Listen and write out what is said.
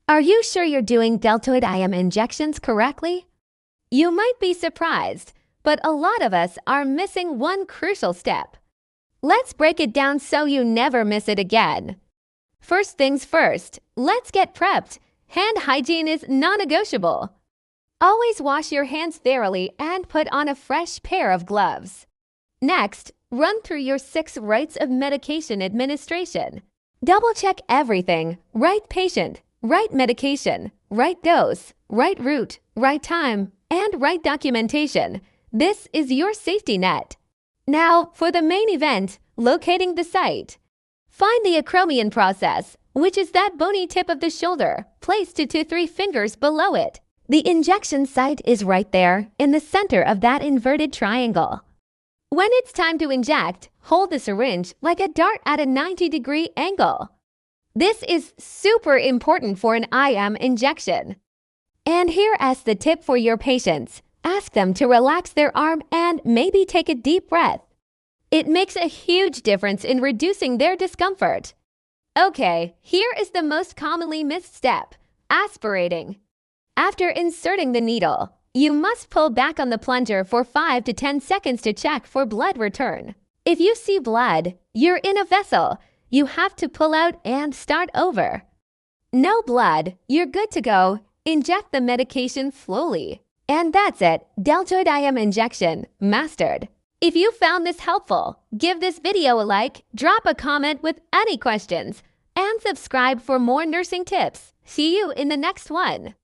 Are you sure you're doing deltoid IM injections correctly? You might be surprised, but a lot of us are missing one crucial step. Let's break it down so you never miss it again. First things first, let's get prepped. Hand hygiene is non-negotiable. Always wash your hands thoroughly and put on a fresh pair of gloves. Next, run through your 6 rites of medication administration. Double-check everything: right patient, right medication, right dose, right route, right time, and right documentation. This is your safety net. Now, for the main event, locating the site. Find the acromion process, which is that bony tip of the shoulder, placed 2 to 3 fingers below it. The injection site is right there, in the center of that inverted triangle. When it's time to inject, hold the syringe like a dart at a 90-degree angle. This is super important for an IM injection. And here is the tip for your patients. Ask them to relax their arm and maybe take a deep breath. It makes a huge difference in reducing their discomfort. Okay, here is the most commonly missed step: aspirating. After inserting the needle, you must pull back on the plunger for 5 to 10 seconds to check for blood return. If you see blood, you're in a vessel. You have to pull out and start over. No blood, you're good to go. Inject the medication slowly. And that's it, deltoid IM injection mastered. If you found this helpful, give this video a like, drop a comment with any questions, and subscribe for more nursing tips. See you in the next one.